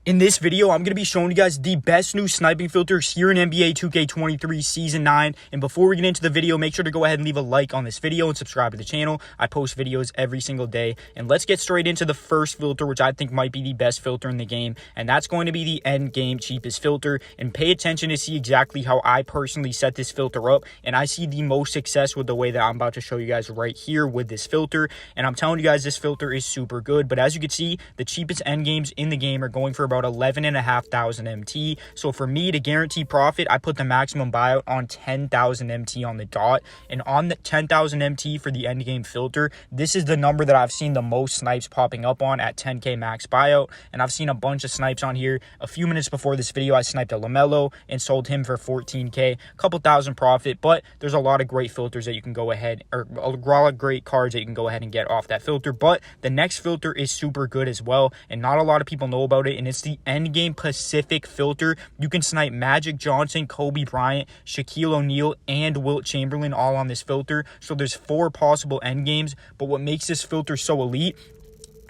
In this video, I'm going to be showing you guys the best new sniping filters here in NBA 2K23 Season 9. And before we get into the video, make sure to go ahead and leave a like on this video and subscribe to the channel. I post videos every single day. And let's get straight into the first filter, which I think might be the best filter in the game. And that's going to be the end game cheapest filter. And pay attention to see exactly how I personally set this filter up. And I see the most success with the way that I'm about to show you guys right here with this filter. And I'm telling you guys, this filter is super good. But as you can see, the cheapest end games in the game are going for about 11,500 MT. So for me to guarantee profit, I put the maximum buyout on 10,000 MT on the dot. And on the 10,000 MT for the end game filter, this is the number that I've seen the most snipes popping up on at 10K max buyout. And I've seen a bunch of snipes on here. A few minutes before this video, I sniped a LaMelo and sold him for 14K, a couple thousand profit. But there's a lot of great filters that you can go ahead, or a lot of great cards that you can go ahead and get off that filter. But the next filter is super good as well, and not a lot of people know about it, and it's the Endgame Pacific filter. You can snipe Magic Johnson, Kobe Bryant, Shaquille O'Neal, and Wilt Chamberlain all on this filter. So there's 4 possible endgames, but what makes this filter so elite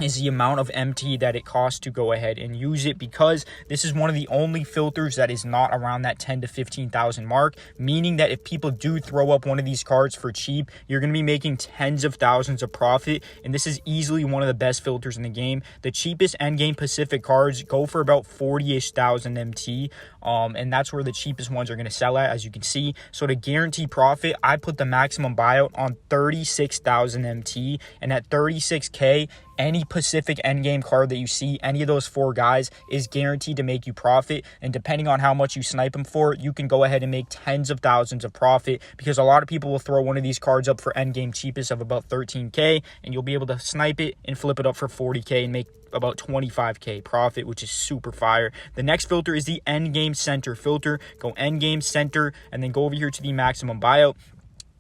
is the amount of MT that it costs to go ahead and use it, because this is one of the only filters that is not around that 10 to 15,000 mark, meaning that if people do throw up one of these cards for cheap, you're going to be making tens of thousands of profit. And this is easily one of the best filters in the game. The cheapest endgame Pacific cards go for about 40-ish thousand MT, and that's where the cheapest ones are going to sell at, as you can see. So to guarantee profit, I put the maximum buyout on 36,000 MT, and at 36K, any Pacific endgame card that you see, any of those 4 guys, is guaranteed to make you profit. And depending on how much you snipe them for, you can go ahead and make tens of thousands of profit, because a lot of people will throw one of these cards up for endgame cheapest of about 13K, and you'll be able to snipe it and flip it up for 40K and make about 25K profit, which is super fire. The next filter is the Endgame Center filter. Go Endgame Center and then go over here to the maximum buyout.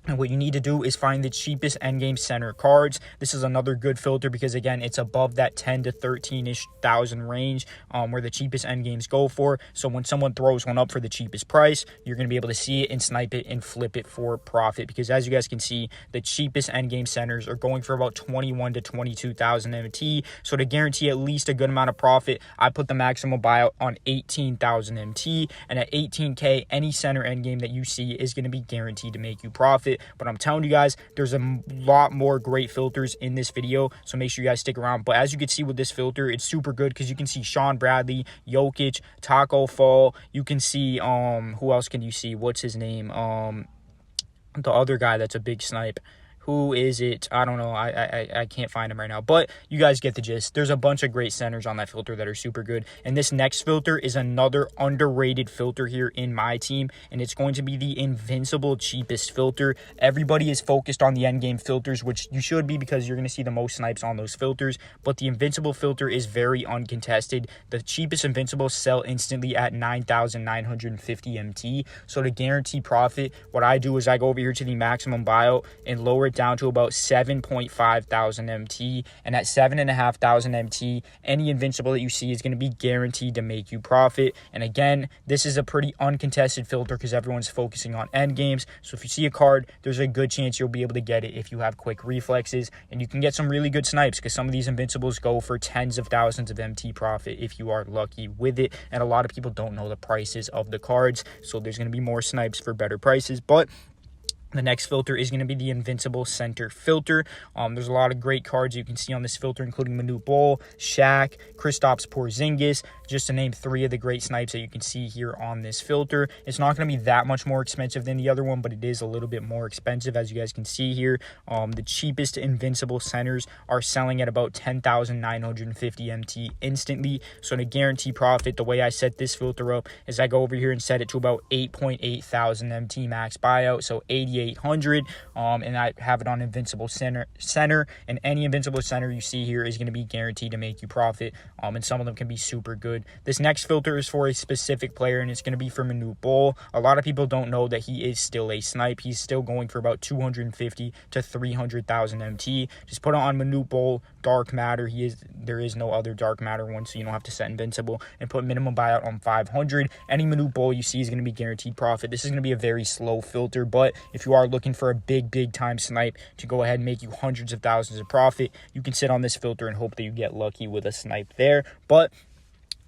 And what you need to do is find the cheapest endgame center cards. This is another good filter because, again, it's above that 10 to 13-ish thousand range where the cheapest endgames go for. So when someone throws one up for the cheapest price, you're going to be able to see it and snipe it and flip it for profit. Because as you guys can see, the cheapest endgame centers are going for about 21 to 22,000 MT. So to guarantee at least a good amount of profit, I put the maximum buyout on 18,000 MT. And at 18K, any center endgame that you see is going to be guaranteed to make you profit. But I'm telling you guys, there's a lot more great filters in this video, so make sure you guys stick around. But as you can see with this filter, it's super good because you can see Sean Bradley, Jokic, Taco Fall. You can see who else can you see? What's his name? The other guy that's a big snipe. Who is it? I don't know. I can't find him right now. But you guys get the gist. There's a bunch of great centers on that filter that are super good. And this next filter is another underrated filter here in MyTeam. And it's going to be the Invincible cheapest filter. Everybody is focused on the endgame filters, which you should be because you're going to see the most snipes on those filters. But the Invincible filter is very uncontested. The cheapest Invincibles sell instantly at 9,950 MT. So to guarantee profit, what I do is I go over here to the maximum buyout and lower it down to about 7.5 thousand MT, and at 7,500 MT, any Invincible that you see is going to be guaranteed to make you profit. And again, this is a pretty uncontested filter because everyone's focusing on end games. So if you see a card, there's a good chance you'll be able to get it if you have quick reflexes, and you can get some really good snipes because some of these Invincibles go for tens of thousands of MT profit if you are lucky with it. And a lot of people don't know the prices of the cards, so there's going to be more snipes for better prices. But the next filter is going to be the Invincible Center filter. There's a lot of great cards you can see on this filter, including Manute Bol, Shaq, Kristaps Porzingis, just to name 3 of the great snipes that you can see here on this filter. It's not going to be that much more expensive than the other one, but it is a little bit more expensive, as you guys can see here. The cheapest Invincible centers are selling at about 10,950 MT instantly. So to guarantee profit, the way I set this filter up is I go over here and set it to about 8.8 thousand MT max buyout, so 8,800, and I have it on Invincible Center, and any Invincible Center you see here is going to be guaranteed to make you profit, and some of them can be super good. This next filter is for a specific player, and it's going to be for Manute Bol. A lot of people don't know that he is still a snipe. He's still going for about 250 to 300,000 MT. Just put it on Manute Bol, Dark Matter. There is no other Dark Matter one, so you don't have to set Invincible, and put minimum buyout on 500. Any Manute Bol you see is going to be guaranteed profit. This is going to be a very slow filter, but if you are looking for a big time snipe to go ahead and make you hundreds of thousands of profit, you can sit on this filter and hope that you get lucky with a snipe there. But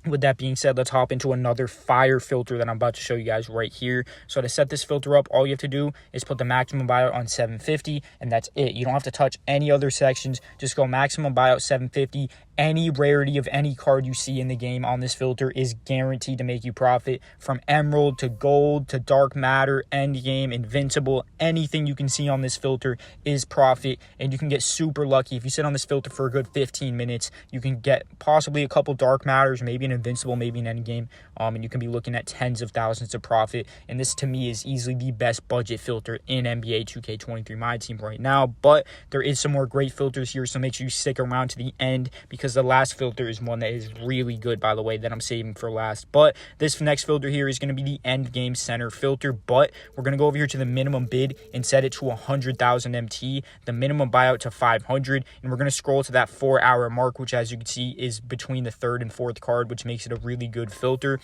With that being said, let's hop into another fire filter that I'm about to show you guys right here. So to set this filter up, all you have to do is put the maximum buyout on 750, and that's it. You don't have to touch any other sections. Just go maximum buyout 750. Any rarity of any card you see in the game on this filter is guaranteed to make you profit. From emerald to gold to dark matter, endgame, invincible, anything you can see on this filter is profit, and you can get super lucky. If you sit on this filter for a good 15 minutes, you can get possibly a couple dark matters, maybe an invincible, maybe an endgame, and you can be looking at tens of thousands of profit. And this to me is easily the best budget filter in NBA 2K23 MyTeam right now. But there is some more great filters here, so make sure you stick around to the end, because the last filter is one that is really good, by the way, that I'm saving for last. But this next filter here is going to be the Endgame Center filter, but we're going to go over here to the minimum bid and set it to 100,000 MT, the minimum buyout to 500, and we're going to scroll to that 4-hour mark, which as you can see is between the third and fourth card, which makes it a really good filter.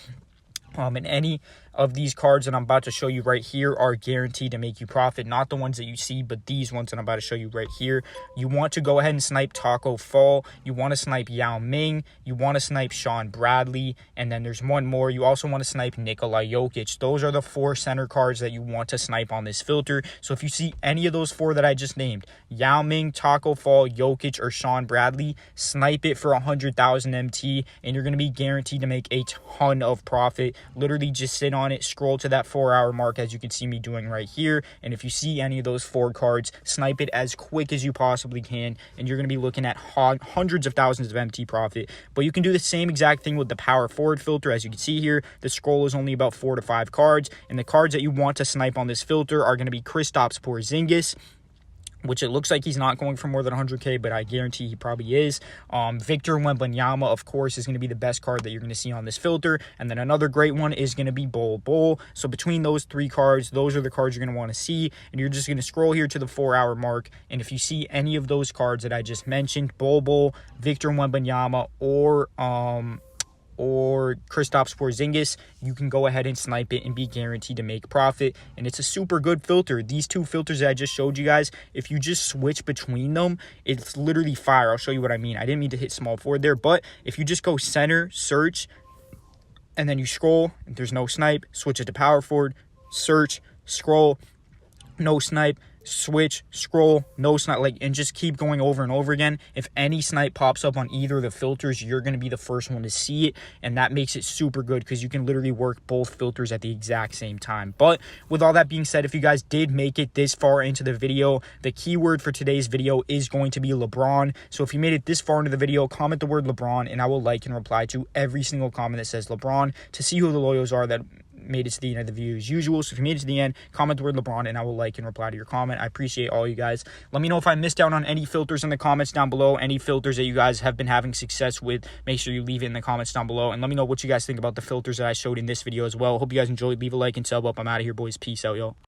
And any of these cards that I'm about to show you right here are guaranteed to make you profit. Not the ones that you see, but these ones that I'm about to show you right here. You want to go ahead and snipe Taco Fall. You want to snipe Yao Ming. You want to snipe Sean Bradley. And then there's one more. You also want to snipe Nikola Jokic. Those are the 4 center cards that you want to snipe on this filter. So if you see any of those 4 that I just named, Yao Ming, Taco Fall, Jokic, or Sean Bradley, snipe it for 100,000 MT, and you're going to be guaranteed to make a ton of profit. Literally just sit on it, scroll to that 4-hour mark as you can see me doing right here, and if you see any of those 4 cards, snipe it as quick as you possibly can, and you're going to be looking at hundreds of thousands of MT profit. But you can do the same exact thing with the power forward filter. As you can see here, the scroll is only about 4 to 5 cards, and the cards that you want to snipe on this filter are going to be Kristaps Porzingis, which it looks like he's not going for more than 100K, but I guarantee he probably is. Victor Wembanyama, of course, is going to be the best card that you're going to see on this filter. And then another great one is going to be Bol. So between those 3 cards, those are the cards you're going to want to see. And you're just going to scroll here to the 4-hour mark. And if you see any of those cards that I just mentioned, Bol, Victor Wembanyama, or Kristaps Porzingis, you can go ahead and snipe it and be guaranteed to make profit. And it's a super good filter. These 2 filters that I just showed you guys, if you just switch between them, it's literally fire. I'll show you what I mean. I didn't mean to hit small forward there, but if you just go center, search, and then you scroll, and there's no snipe, switch it to power forward, search, scroll, no snipe, switch, scroll, no snipe, and just keep going over and over again. If any snipe pops up on either of the filters, you're going to be the first one to see it, and that makes it super good because you can literally work both filters at the exact same time. But with all that being said, if you guys did make it this far into the video, the keyword for today's video is going to be LeBron. So if you made it this far into the video, comment the word LeBron, and I will like and reply to every single comment that says LeBron to see who the loyals are that made it to the end of the video as usual. So if you made it to the end, comment the word LeBron, and I will like and reply to your comment. I appreciate all you guys. Let me know if I missed out on any filters in the comments down below, any filters that you guys have been having success with. Make sure you leave it in the comments down below, and let me know what you guys think about the filters that I showed in this video as well. Hope you guys enjoyed. Leave a like and sub up. I'm out of here, boys. Peace out, y'all.